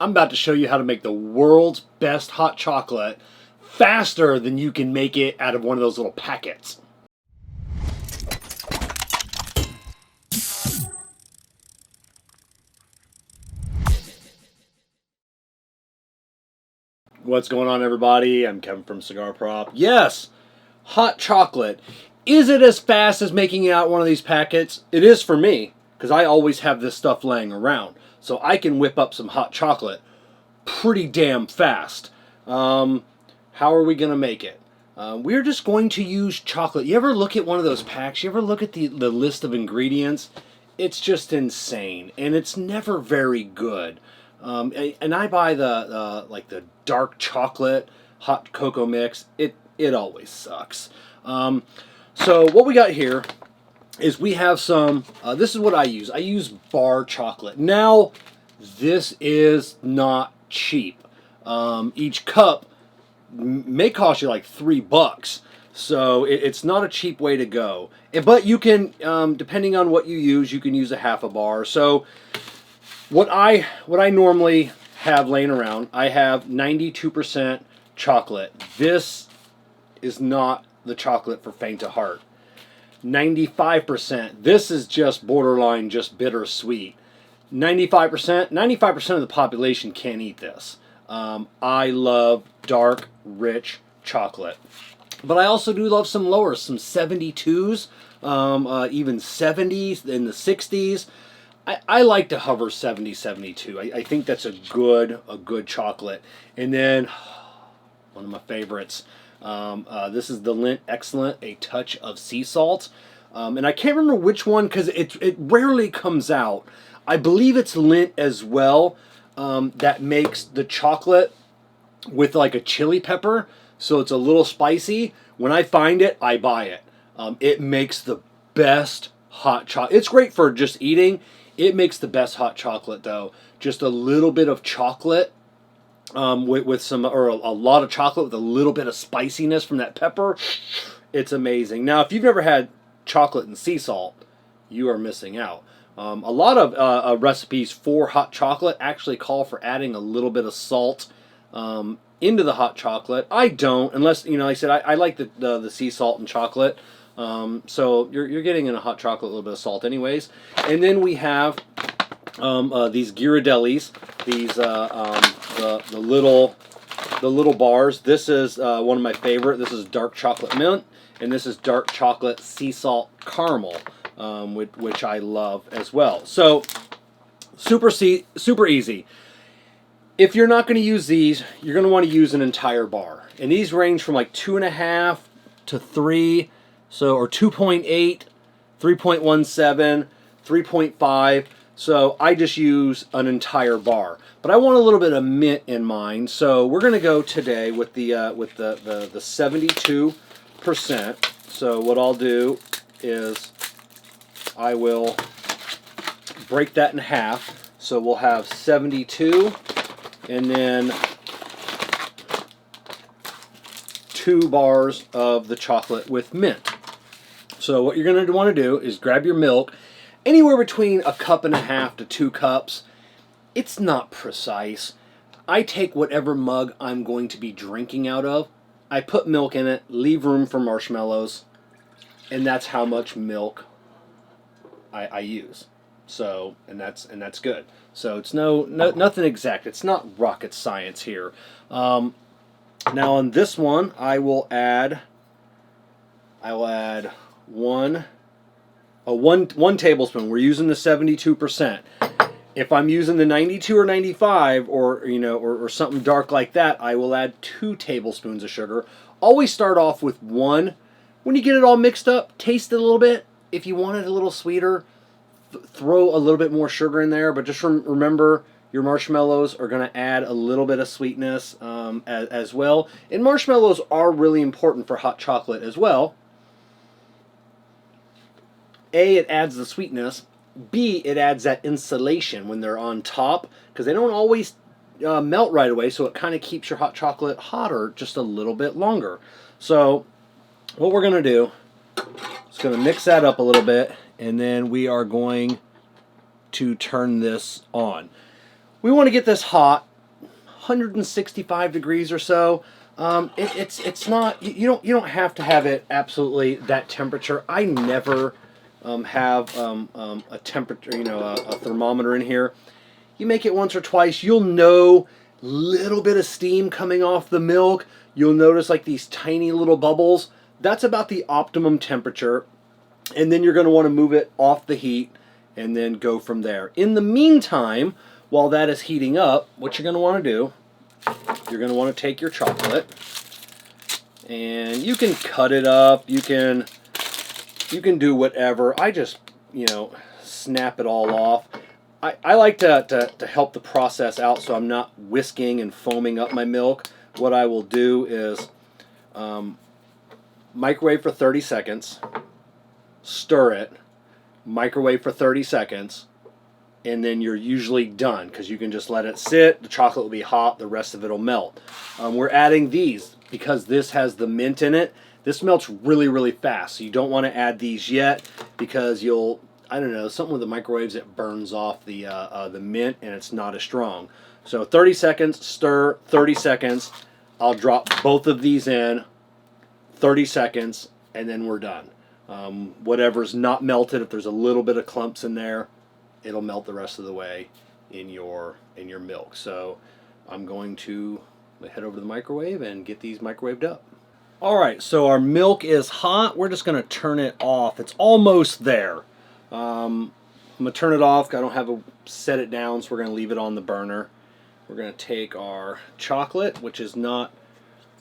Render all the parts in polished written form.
I'm about to show you how to make the world's best hot chocolate faster than you can make it out of one of those little packets. What's going on, everybody? I'm Kevin from Cigar Prop. Yes, hot chocolate. Is it as fast as making it out one of these packets? It is for me, because I always have this stuff laying around. So I can whip up some hot chocolate pretty damn fast. How are we going to make it? We're just going to use chocolate. You ever look at one of those packs? You ever look at the list of ingredients? It's just insane, and it's never very good. And I buy the like the dark chocolate hot cocoa mix. It always sucks. So what we got here is we have some, this is what I use. I use bar chocolate. Now, this is not cheap. Each cup may cost you like $3. So it's not a cheap way to go. But you can, depending on what you can use a half a bar. So what I normally have laying around, I have 92% chocolate. This is not the chocolate for faint of heart. 95%. This is just borderline, just bittersweet. 95% of the population can't eat this. I love dark, rich chocolate. But I also do love some lower, some 72s, even 70s, in the 60s. I like to hover 70, 72. I think that's a good chocolate. And then, one of my favorites, this is the Lindt Excellent, a touch of sea salt. And I can't remember which one because it rarely comes out. I believe it's Lindt as well that makes the chocolate with like a chili pepper. So it's a little spicy. When I find it, I buy it. It makes the best hot chocolate. It's great for just eating. It makes the best hot chocolate though. Just a little bit of chocolate. With some, or a lot of chocolate with a little bit of spiciness from that pepper. It's amazing. Now, if you've never had chocolate and sea salt, you are missing out. A lot of recipes for hot chocolate actually call for adding a little bit of salt into the hot chocolate. I don't, unless, like I said, I like the sea salt and chocolate. So you're getting in a hot chocolate a little bit of salt anyways. And then we have these Ghirardellis, these the little bars. This is one of my favorite. This is dark chocolate mint, and this is dark chocolate sea salt caramel, which I love as well. So super easy. If you're not going to use these, you're going to want to use an entire bar, and these range from like 2.5 to 3, so or 2.8, 3.17, 3.5. So I just use an entire bar, but I want a little bit of mint in mine. So we're going to go today with the 72%. So what I'll do is I will break that in half. So we'll have 72, and then 2 bars of the chocolate with mint. So what you're going to want to do is grab your milk. Anywhere between 1.5 cups to 2 cups. It's not precise. I take whatever mug I'm going to be drinking out of. I put milk in it, leave room for marshmallows, and that's how much milk I use. So, and that's good. So it's nothing exact. It's not rocket science here. Now on this one, I will add one tablespoon. We're using the 72%. If I'm using the 92 or 95 or something dark like that, I will add 2 tablespoons of sugar. Always start off with 1. When you get it all mixed up, taste it a little bit. If you want it a little sweeter, throw a little bit more sugar in there, but just remember your marshmallows are going to add a little bit of sweetness as well. And marshmallows are really important for hot chocolate as well. A, it adds the sweetness. B, it adds that insulation when they're on top, because they don't always melt right away, so it kind of keeps your hot chocolate hotter just a little bit longer. So what we're going to do is going to mix that up a little bit, and then we are going to turn this on. We want to get this hot 165 degrees or so. It's not, you don't have to have it absolutely that temperature. I never have a temperature, a thermometer in here. You make it once or twice, you'll know little bit of steam coming off the milk. You'll notice like these tiny little bubbles. That's about the optimum temperature. And then you're going to want to move it off the heat and then go from there. In the meantime, while that is heating up, what you're going to want to do, you're going to want to take your chocolate and you can cut it up. You can do whatever. I just, snap it all off. I like to help the process out so I'm not whisking and foaming up my milk. What I will do is microwave for 30 seconds, stir it, microwave for 30 seconds, and then you're usually done because you can just let it sit. The chocolate will be hot. The rest of it will melt. We're adding these because this has the mint in it. This melts really, really fast. So you don't want to add these yet because you'll, I don't know, something with the microwaves, it burns off the mint and it's not as strong. So 30 seconds, stir, 30 seconds. I'll drop both of these in, 30 seconds, and then we're done. Whatever's not melted, if there's a little bit of clumps in there, it'll melt the rest of the way in your milk. So I'm going to head over to the microwave and get these microwaved up. All right, so our milk is hot. We're just going to turn it off. It's almost there. I'm going to turn it off. I don't have a set it down, so we're going to leave it on the burner. We're going to take our chocolate, which is not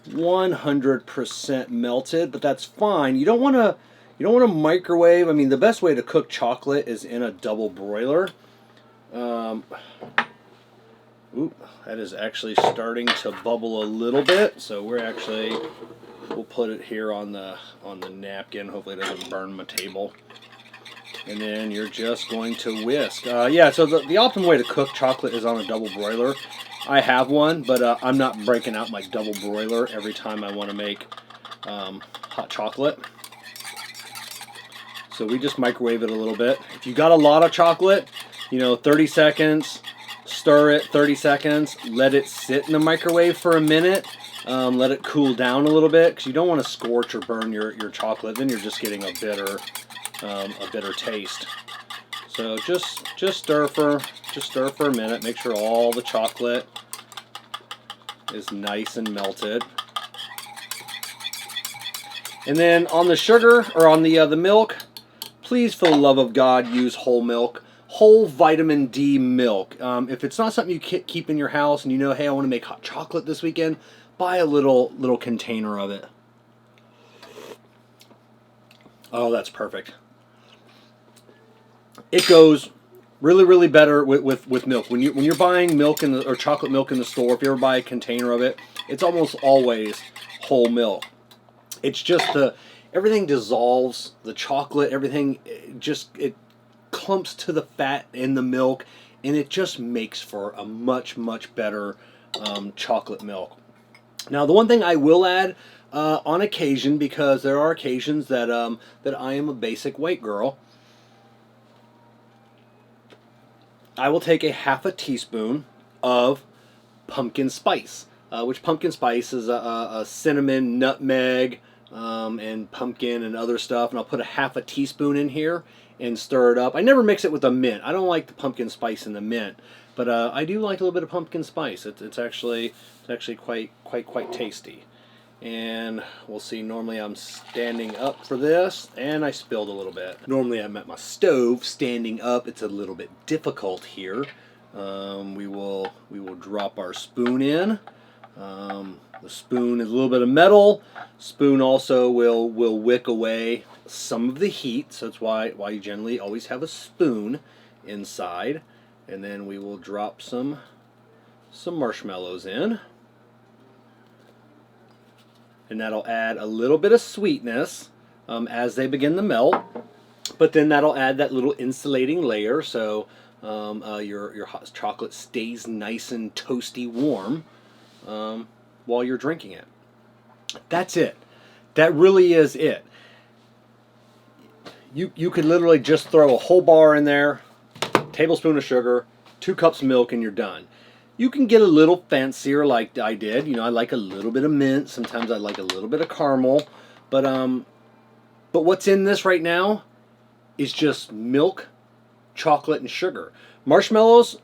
100% melted, but that's fine. You don't want to microwave. I mean, the best way to cook chocolate is in a double broiler. Oop, that is actually starting to bubble a little bit, so we'll put it here on the napkin. Hopefully it doesn't burn my table. And then you're just going to whisk. Yeah, so the optimal way to cook chocolate is on a double broiler. I have one, but I'm not breaking out my double broiler every time I want to make hot chocolate. So we just microwave it a little bit. If you got a lot of chocolate, 30 seconds, stir it, 30 seconds, let it sit in the microwave for a minute. Let it cool down a little bit because you don't want to scorch or burn your chocolate. Then you're just getting a bitter taste. So just stir for a minute. Make sure all the chocolate is nice and melted. And then on the sugar or on the milk, please, for the love of God, use whole milk. Whole vitamin D milk. If it's not something you keep in your house and hey, I want to make hot chocolate this weekend, buy a little container of it. Oh, that's perfect. It goes really, really better with milk. When you're buying milk or chocolate milk in the store, if you ever buy a container of it, it's almost always whole milk. It's just everything dissolves, the chocolate, everything it clumps to the fat in the milk, and it just makes for a much, much better chocolate milk. Now, the one thing I will add on occasion, because there are occasions that I am a basic white girl, I will take a half a teaspoon of pumpkin spice, which pumpkin spice is a cinnamon, nutmeg, and pumpkin and other stuff, and I'll put a half a teaspoon in here and stir it up. I never mix it with the mint. I don't like the pumpkin spice in the mint, but I do like a little bit of pumpkin spice. It's actually quite tasty. And we'll see, normally I'm standing up for this, and I spilled a little bit. Normally I'm at my stove standing up. It's a little bit difficult here. We will drop our spoon in. The spoon is a little bit of metal. Spoon also will wick away some of the heat, so that's why you generally always have a spoon inside. And then we will drop some marshmallows in. And that'll add a little bit of sweetness as they begin to melt. But then that'll add that little insulating layer, so your hot chocolate stays nice and toasty warm while you're drinking it. That's it. That really is it. You could literally just throw a whole bar in there, tablespoon of sugar, 2 cups of milk, and you're done. You can get a little fancier like I did. You know, I like a little bit of mint. Sometimes I like a little bit of caramel. But what's in this right now is just milk, chocolate, and sugar. Marshmallows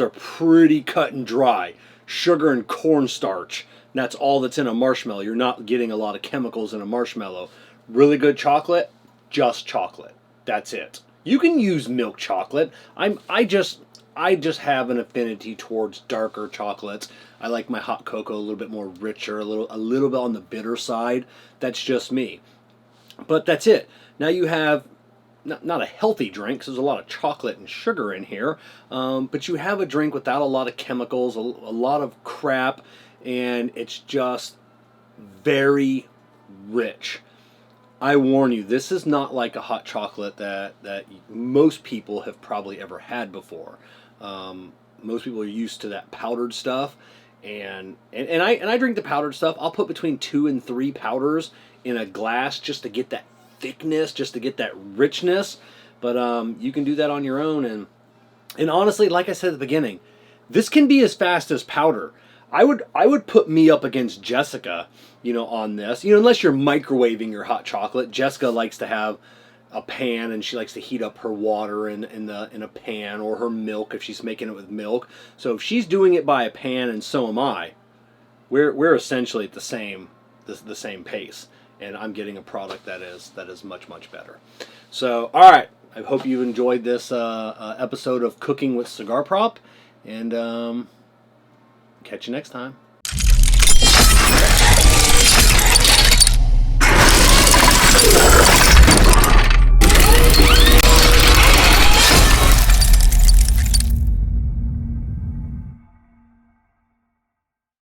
are pretty cut and dry. Sugar and cornstarch. And that's all that's in a marshmallow. You're not getting a lot of chemicals in a marshmallow. Really good chocolate, just chocolate. That's it. You can use milk chocolate. I just have an affinity towards darker chocolates. I like my hot cocoa a little bit more richer, a little bit on the bitter side. That's just me. But that's it. Now you have not a healthy drink, because there's a lot of chocolate and sugar in here, but you have a drink without a lot of chemicals, a lot of crap, and it's just very rich. I warn you, this is not like a hot chocolate that most people have probably ever had before. Most people are used to that powdered stuff, and I drink the powdered stuff. I'll put between 2 and 3 powders in a glass just to get that thickness, just to get that richness. But you can do that on your own, and honestly, like I said at the beginning, this can be as fast as powder. I would put me up against Jessica, you know, on this. You know, unless you're microwaving your hot chocolate. Jessica likes to have a pan, and she likes to heat up her water in a pan, or her milk if she's making it with milk. So if she's doing it by a pan, and so am I, we're essentially at the same pace, and I'm getting a product that is much better. So all right, I hope you enjoyed this episode of Cooking with Cigar Prop, and catch you next time.